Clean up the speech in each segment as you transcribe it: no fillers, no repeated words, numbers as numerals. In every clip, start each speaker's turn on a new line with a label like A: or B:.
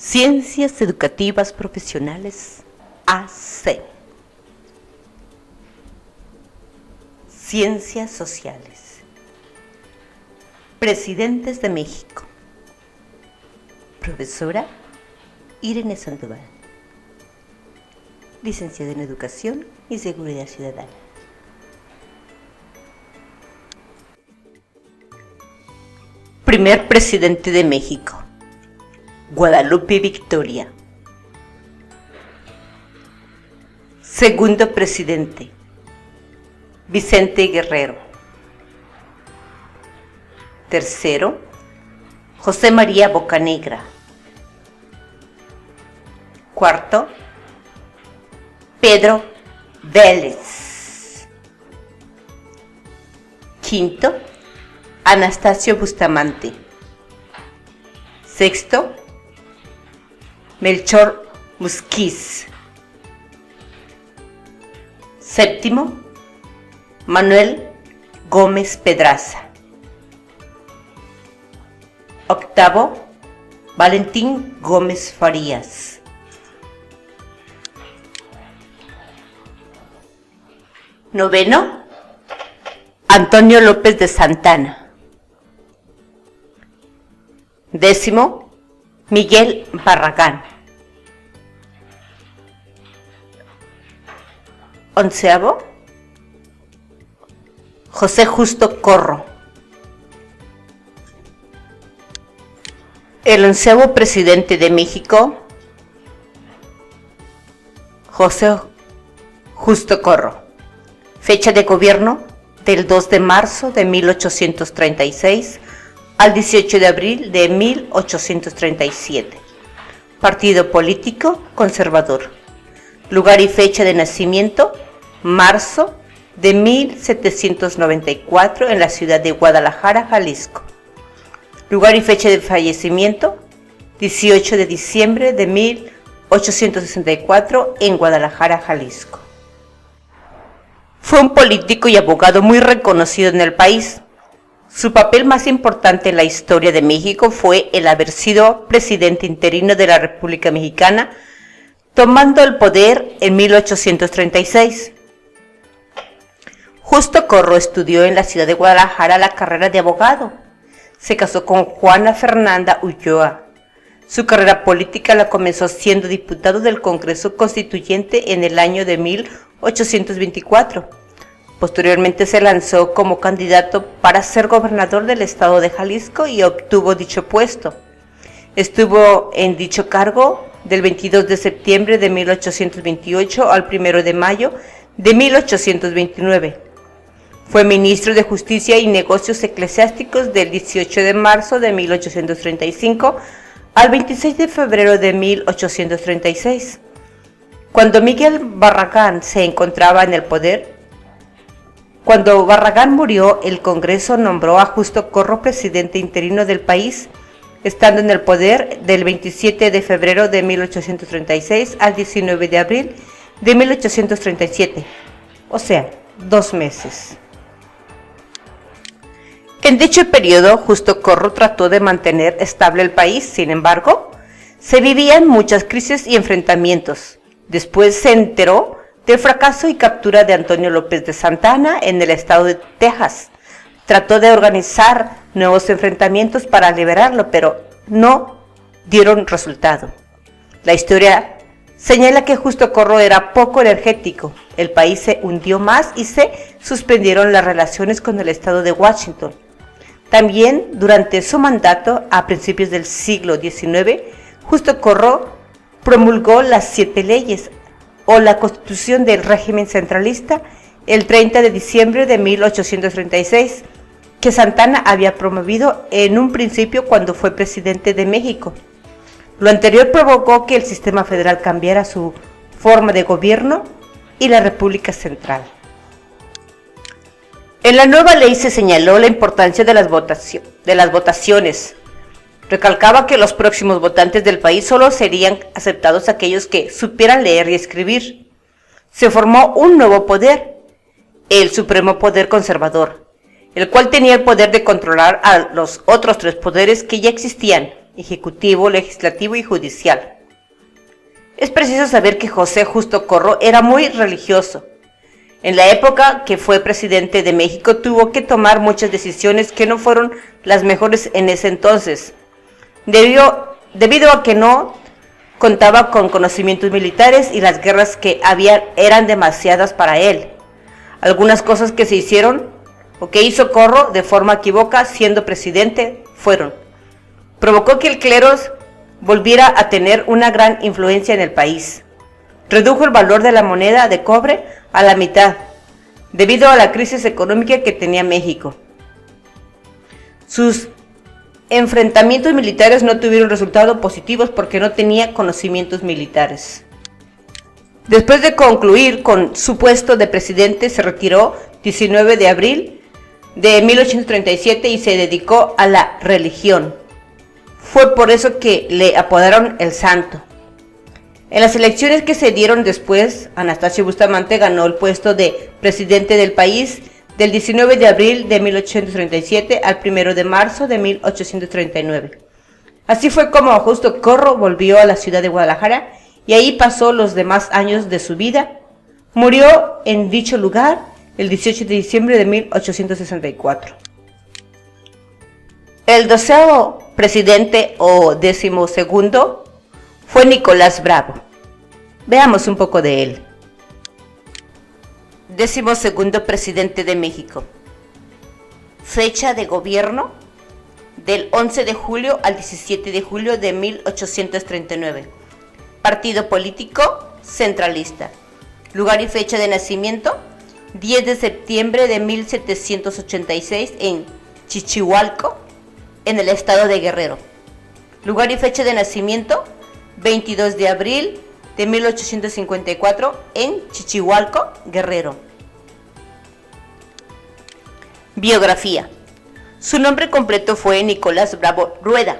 A: Ciencias Educativas Profesionales AC. Ciencias Sociales. Presidentes de México. Profesora Irene Sandoval. Licenciada en Educación y Seguridad Ciudadana. Primer Presidente de México. Guadalupe Victoria. Segundo Presidente. Vicente Guerrero. Tercero, José María Bocanegra. Cuarto, Pedro Vélez. Quinto, Anastasio Bustamante. Sexto, Melchor Musquiz. Séptimo, Manuel Gómez Pedraza. Octavo, Valentín Gómez Farías. Noveno, Antonio López de Santana. Décimo, Miguel Barragán. Onceavo, José Justo Corro. El 11º Presidente de México, José Justo Corro. Fecha de gobierno del 2 de marzo de 1836 al 18 de abril de 1837. Partido político conservador. Lugar y fecha de nacimiento, marzo de 1794 en la ciudad de Guadalajara, Jalisco. Lugar y fecha de fallecimiento, 18 de diciembre de 1864 en Guadalajara, Jalisco. Fue un político y abogado muy reconocido en el país. Su papel más importante en la historia de México fue el haber sido presidente interino de la República Mexicana, tomando el poder en 1836. Justo Corro estudió en la ciudad de Guadalajara la carrera de abogado. Se casó con Juana Fernanda Ulloa. Su carrera política la comenzó siendo diputado del Congreso Constituyente en el año de 1824. Posteriormente se lanzó como candidato para ser gobernador del estado de Jalisco y obtuvo dicho puesto. Estuvo en dicho cargo del 22 de septiembre de 1828 al 1 de mayo de 1829. Fue ministro de Justicia y Negocios Eclesiásticos del 18 de marzo de 1835 al 26 de febrero de 1836. Cuando Miguel Barragán se encontraba en el poder, cuando Barragán murió, el Congreso nombró a Justo Corro presidente interino del país, estando en el poder del 27 de febrero de 1836 al 19 de abril de 1837, o sea, 2 meses. En dicho periodo, Justo Corro trató de mantener estable el país, sin embargo, se vivían muchas crisis y enfrentamientos. Después se enteró del fracaso y captura de Antonio López de Santana en el estado de Texas. Trató de organizar nuevos enfrentamientos para liberarlo, pero no dieron resultado. La historia señala que Justo Corro era poco energético. El país se hundió más y se suspendieron las relaciones con el estado de Washington. También, durante su mandato, a principios del siglo XIX, Justo Corro promulgó las 7 leyes, o la Constitución del régimen centralista, el 30 de diciembre de 1836, que Santana había promovido en un principio cuando fue presidente de México. Lo anterior provocó que el sistema federal cambiara su forma de gobierno y la República Central. En la nueva ley se señaló la importancia de las votaciones. Recalcaba que los próximos votantes del país solo serían aceptados aquellos que supieran leer y escribir. Se formó un nuevo poder, el Supremo Poder Conservador, el cual tenía el poder de controlar a los otros 3 poderes que ya existían, ejecutivo, legislativo y judicial. Es preciso saber que José Justo Corro era muy religioso. En la época que fue presidente de México tuvo que tomar muchas decisiones que no fueron las mejores en ese entonces, debido a que no contaba con conocimientos militares y las guerras que había eran demasiadas para él. Algunas cosas que se hicieron o que hizo Corro de forma equívoca siendo presidente fueron: provocó que el clero volviera a tener una gran influencia en el país, redujo el valor de la moneda de cobre a la mitad, debido a la crisis económica que tenía México. Sus enfrentamientos militares no tuvieron resultados positivos porque no tenía conocimientos militares. Después de concluir con su puesto de presidente, se retiró 19 de abril de 1837 y se dedicó a la religión. Fue por eso que le apodaron el Santo. En las elecciones que se dieron después, Anastasio Bustamante ganó el puesto de presidente del país del 19 de abril de 1837 al 1 de marzo de 1839. Así fue como Justo Corro volvió a la ciudad de Guadalajara y ahí pasó los demás años de su vida. Murió en dicho lugar el 18 de diciembre de 1864. El 12º presidente o 12º fue Nicolás Bravo. Veamos un poco de él. 12º presidente de México. Fecha de gobierno del 11 de julio al 17 de julio de 1839. Partido político centralista. Lugar y fecha de nacimiento 10 de septiembre de 1786 en Chichihualco, en el estado de Guerrero. Lugar y fecha de nacimiento 22 de abril de 1854 en Chichihualco, Guerrero. Biografía. Su nombre completo fue Nicolás Bravo Rueda.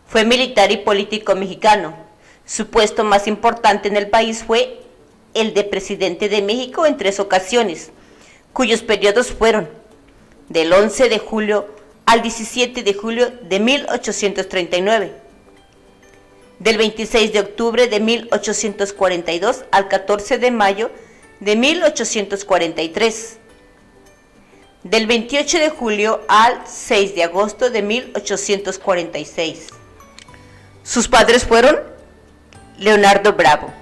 A: Fue militar y político mexicano. Su puesto más importante en el país fue el de presidente de México en 3 ocasiones, cuyos periodos fueron del 11 de julio al 17 de julio de 1839, del 26 de octubre de 1842 al 14 de mayo de 1843, del 28 de julio al 6 de agosto de 1846. Sus padres fueron Leonardo Bravo.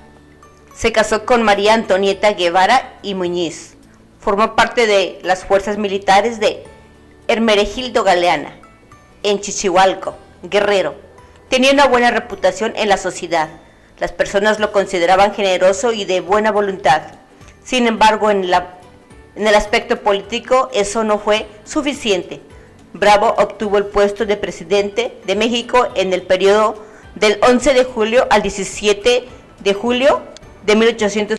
A: Se casó con María Antonieta Guevara y Muñiz. Formó parte de las fuerzas militares de Hermenegildo Galeana, en Chichihualco, Guerrero. Tenía una buena reputación en la sociedad. Las personas lo consideraban generoso y de buena voluntad. Sin embargo, en el aspecto político eso no fue suficiente. Bravo obtuvo el puesto de presidente de México en el periodo del 11 de julio al 17 de julio de 1800.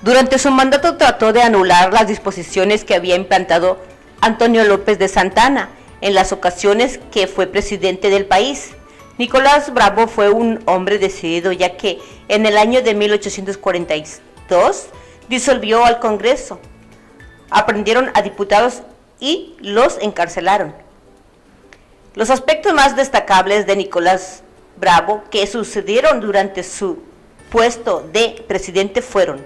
A: Durante su mandato trató de anular las disposiciones que había implantado Antonio López de Santana en las ocasiones que fue presidente del país. Nicolás Bravo fue un hombre decidido, ya que en el año de 1842 disolvió al Congreso, aprendieron a diputados y los encarcelaron. Los aspectos más destacables de Nicolás Bravo que sucedieron durante su puesto de presidente fueron: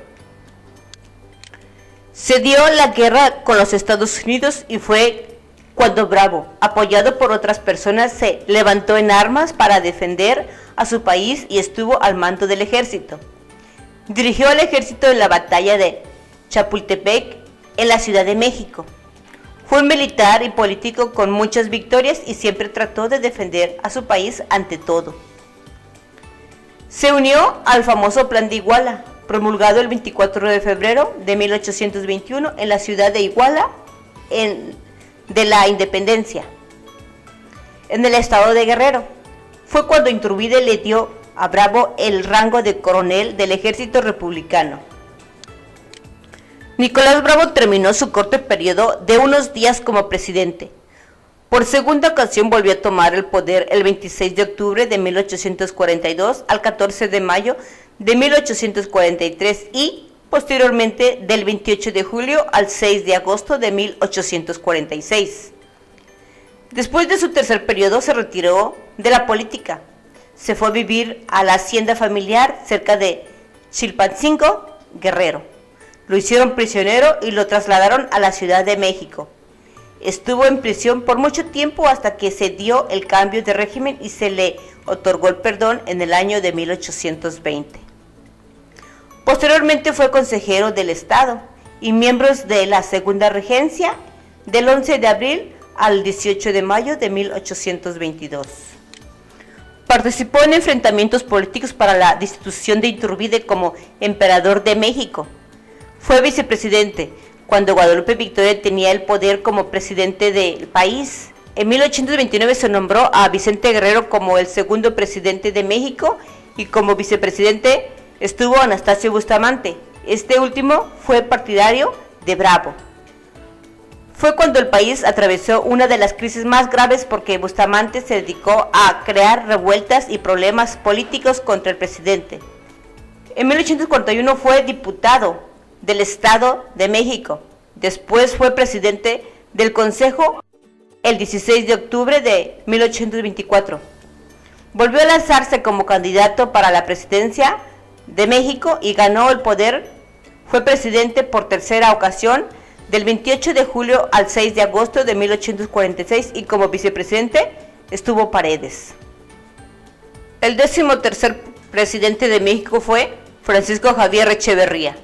A: se dio la guerra con los Estados Unidos y fue cuando Bravo, apoyado por otras personas, se levantó en armas para defender a su país y estuvo al mando del ejército. Dirigió al ejército en la batalla de Chapultepec en la Ciudad de México. Fue un militar y político con muchas victorias y siempre trató de defender a su país ante todo. Se unió al famoso Plan de Iguala, promulgado el 24 de febrero de 1821 en la ciudad de Iguala, de la Independencia, en el estado de Guerrero. Fue cuando Iturbide le dio a Bravo el rango de coronel del ejército republicano. Nicolás Bravo terminó su corto periodo de unos días como presidente. Por segunda ocasión volvió a tomar el poder el 26 de octubre de 1842 al 14 de mayo de 1843 y, posteriormente, del 28 de julio al 6 de agosto de 1846. Después de su tercer periodo se retiró de la política. Se fue a vivir a la hacienda familiar cerca de Chilpancingo, Guerrero. Lo hicieron prisionero y lo trasladaron a la Ciudad de México. Estuvo en prisión por mucho tiempo hasta que se dio el cambio de régimen y se le otorgó el perdón en el año de 1820. Posteriormente fue consejero del Estado y miembro de la Segunda Regencia del 11 de abril al 18 de mayo de 1822. Participó en enfrentamientos políticos para la destitución de Iturbide como emperador de México. Fue vicepresidente cuando Guadalupe Victoria tenía el poder como presidente del país. En 1829 se nombró a Vicente Guerrero como el segundo presidente de México y como vicepresidente estuvo Anastasio Bustamante. Este último fue partidario de Bravo. Fue cuando el país atravesó una de las crisis más graves porque Bustamante se dedicó a crear revueltas y problemas políticos contra el presidente. En 1841 fue diputado del Estado de México. Después fue presidente del Consejo el 16 de octubre de 1824. Volvió a lanzarse como candidato para la presidencia de México y ganó el poder. Fue presidente por tercera ocasión del 28 de julio al 6 de agosto de 1846 y como vicepresidente estuvo Paredes. El 13º presidente de México fue Francisco Javier Echeverría.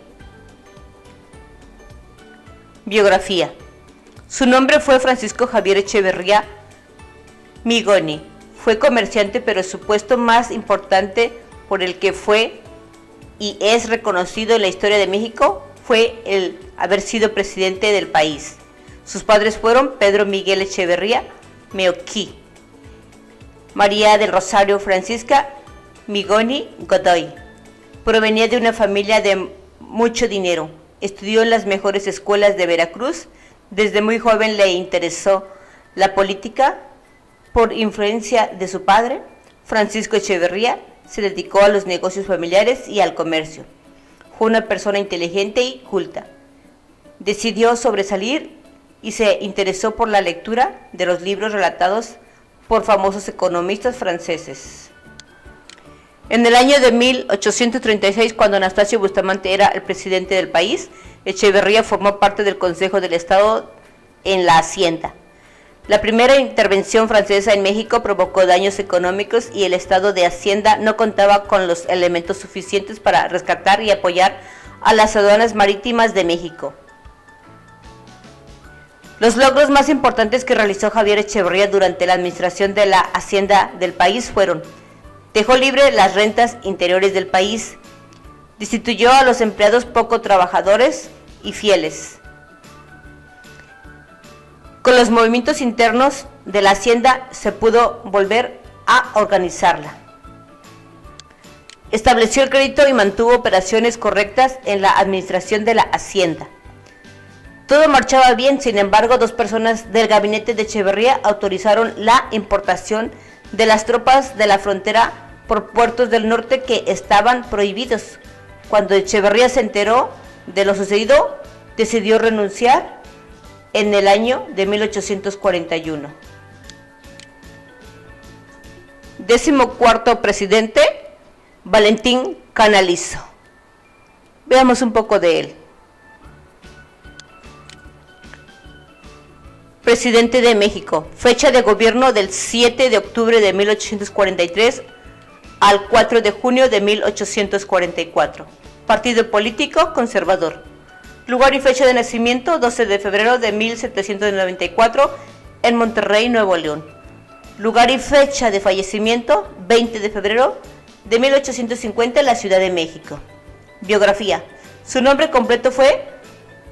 A: Biografía. Su nombre fue Francisco Javier Echeverría Migoni. Fue comerciante, pero su puesto más importante por el que fue y es reconocido en la historia de México fue el haber sido presidente del país. Sus padres fueron Pedro Miguel Echeverría Meoqui, María del Rosario Francisca Migoni Godoy. Provenía de una familia de mucho dinero. Estudió en las mejores escuelas de Veracruz. Desde muy joven le interesó la política. Por influencia de su padre, Francisco Echeverría, se dedicó a los negocios familiares y al comercio. Fue una persona inteligente y culta. Decidió sobresalir y se interesó por la lectura de los libros relatados por famosos economistas franceses. En el año de 1836, cuando Anastasio Bustamante era el presidente del país, Echeverría formó parte del Consejo del Estado en la Hacienda. La primera intervención francesa en México provocó daños económicos y el Estado de Hacienda no contaba con los elementos suficientes para rescatar y apoyar a las aduanas marítimas de México. Los logros más importantes que realizó Javier Echeverría durante la administración de la Hacienda del país fueron: dejó libre las rentas interiores del país, destituyó a los empleados poco trabajadores y fieles. Con los movimientos internos de la Hacienda se pudo volver a organizarla. Estableció el crédito y mantuvo operaciones correctas en la administración de la Hacienda. Todo marchaba bien, sin embargo, dos personas del gabinete de Echeverría autorizaron la importación de las tropas de la frontera por puertos del norte que estaban prohibidos. Cuando Echeverría se enteró de lo sucedido, decidió renunciar en el año de 1841. 14º presidente, Valentín Canalizo. Veamos un poco de él. Presidente de México. Fecha de gobierno del 7 de octubre de 1843 al 4 de junio de 1844. Partido político conservador. Lugar y fecha de nacimiento: 12 de febrero de 1794 en Monterrey, Nuevo León. Lugar y fecha de fallecimiento: 20 de febrero de 1850 en la Ciudad de México. Biografía. Su nombre completo fue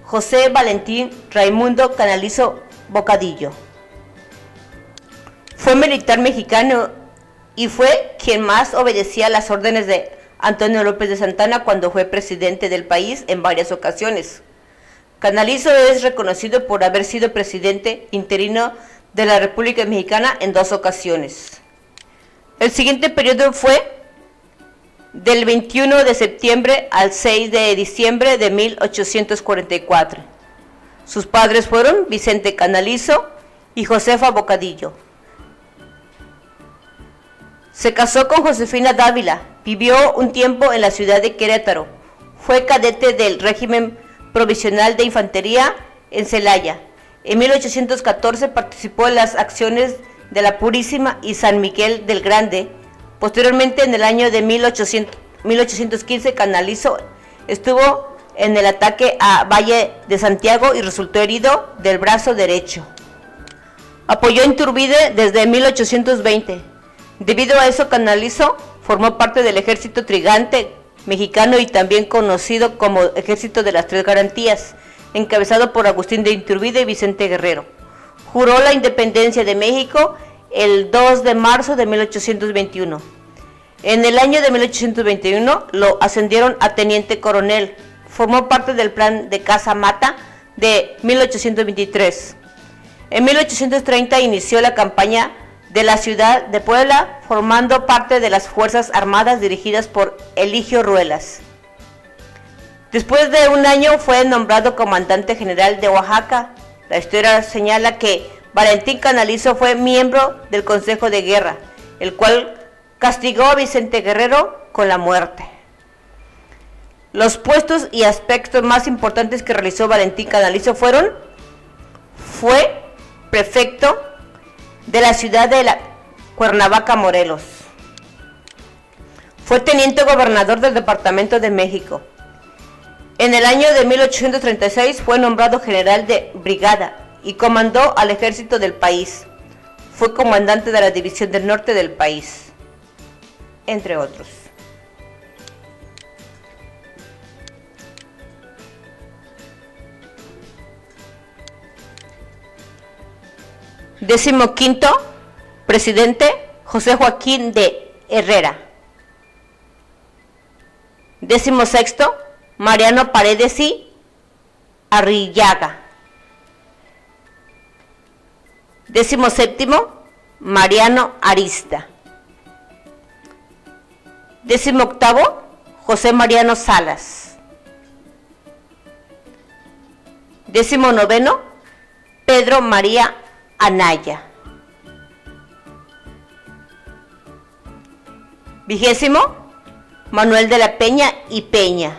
A: José Valentín Raimundo Canalizo Bocadillo. Fue militar mexicano y fue quien más obedecía las órdenes de Antonio López de Santana cuando fue presidente del país en varias ocasiones. Canalizo es reconocido por haber sido presidente interino de la República Mexicana en 2 ocasiones. El siguiente periodo fue del 21 de septiembre al 6 de diciembre de 1844. Sus padres fueron Vicente Canalizo y Josefa Bocadillo. Se casó con Josefina Dávila, vivió un tiempo en la ciudad de Querétaro, fue cadete del régimen provisional de infantería en Celaya. En 1814 participó en las acciones de la Purísima y San Miguel del Grande. Posteriormente, en el año de 1815, estuvo en el ataque a Valle de Santiago y resultó herido del brazo derecho. Apoyó a Iturbide desde 1820. Debido a eso, Canalizo formó parte del ejército trigante mexicano y también conocido como Ejército de las Tres Garantías, encabezado por Agustín de Iturbide y Vicente Guerrero. Juró la independencia de México el 2 de marzo de 1821. En el año de 1821 lo ascendieron a teniente coronel. Formó parte del plan de Casa Mata de 1823. En 1830 inició la campaña de la ciudad de Puebla, formando parte de las Fuerzas Armadas dirigidas por Eligio Ruelas. Después de un año fue nombrado comandante general de Oaxaca. La historia señala que Valentín Canalizo fue miembro del Consejo de Guerra, el cual castigó a Vicente Guerrero con la muerte. Los puestos y aspectos más importantes que realizó Valentín Canalizo fue prefecto de la ciudad de Cuernavaca, Morelos. Fue teniente gobernador del Departamento de México. En el año de 1836 fue nombrado general de brigada y comandó al ejército del país. Fue comandante de la División del Norte del país, entre otros. Decimoquinto presidente, José Joaquín de Herrera. 16º, Mariano Paredes y Arrillaga. 17º, Mariano Arista. 18º, José Mariano Salas. 19º, Pedro María Anaya. 20º, Manuel de la Peña y Peña.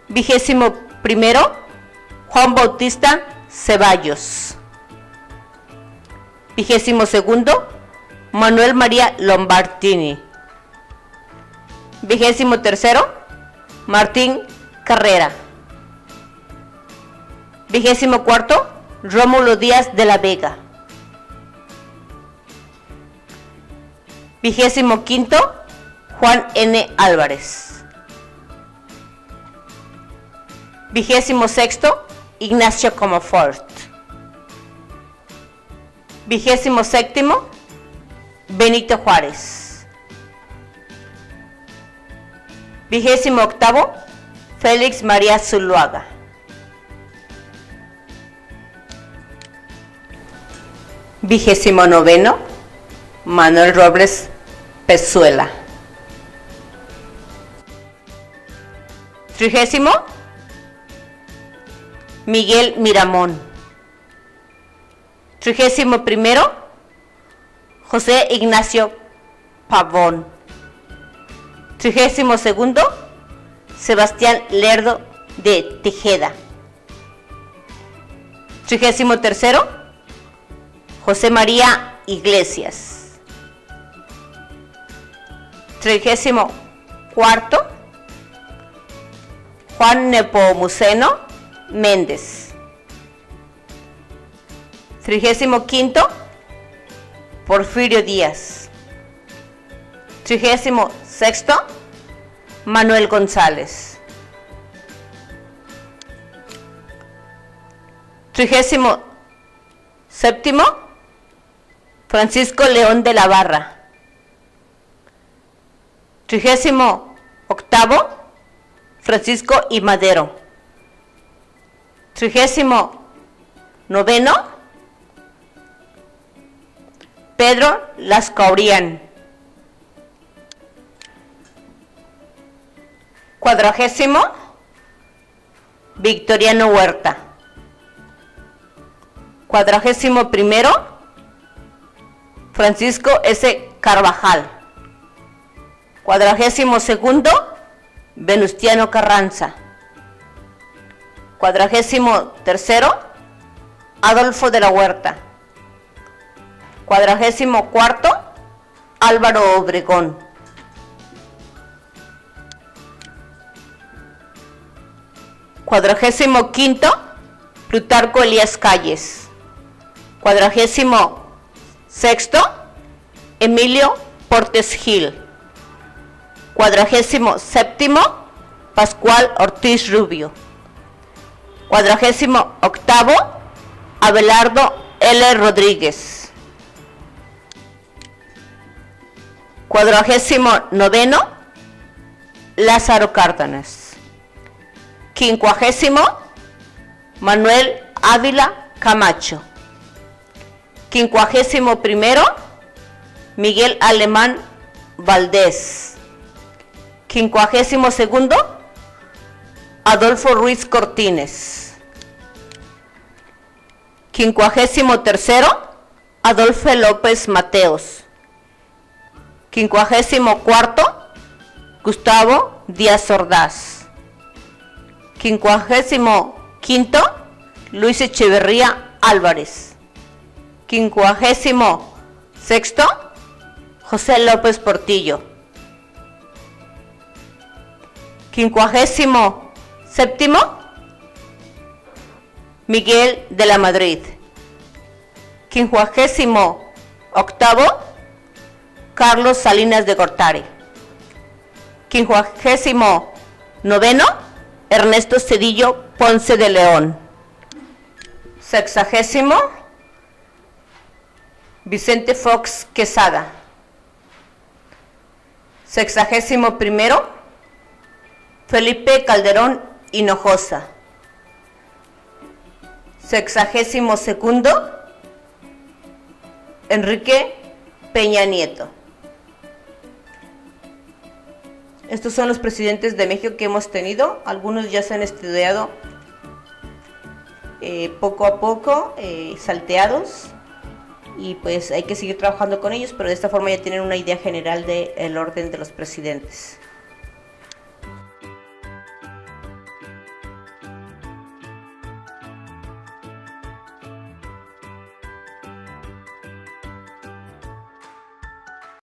A: 21º, Juan Bautista Ceballos. 22º, Manuel María Lombardini. 23º, Martín Carrera. 24º, Rómulo Díaz de la Vega. 25º, Juan N. Álvarez. 26º, Ignacio Comonfort. 27º, Benito Juárez. 28º, Félix María Zuluaga. 29º, Manuel Robles Pezuela. 30º, Miguel Miramón. 31º, José Ignacio Pavón. 32º, Sebastián Lerdo de Tejeda. 33º, José María Iglesias. 34º, Juan Nepomuceno Méndez. 35º, Porfirio Díaz. 36º, Manuel González. 37º, Francisco León de la Barra. 38º, Francisco I. Madero. 39º, Pedro Lascaurian. 40º, Victoriano Huerta. 41º, Francisco S. Carvajal. 42º, Venustiano Carranza. 43º, Adolfo de la Huerta. 44º, Álvaro Obregón. 45º, Plutarco Elías Calles. 46º, Emilio Portes Gil. 47º, Pascual Ortiz Rubio. 48º, Abelardo L. Rodríguez. 49º, Lázaro Cárdenas. 50º, Manuel Ávila Camacho. 51º, Miguel Alemán Valdés. 52º, Adolfo Ruiz Cortines. 53º, Adolfo López Mateos. 54º, Gustavo Díaz Ordaz. 55º, Luis Echeverría Álvarez. 56º, José López Portillo. 57º, Miguel de la Madrid. 58º, Carlos Salinas de Gortari. 59º, Ernesto Zedillo Ponce de León. 60º, Vicente Fox Quesada. 61º, Felipe Calderón Hinojosa. 62º, Enrique Peña Nieto. Estos son los presidentes de México que hemos tenido. Algunos ya se han estudiado poco a poco, salteados, y pues hay que seguir trabajando con ellos, pero de esta forma ya tienen una idea general del orden de los presidentes.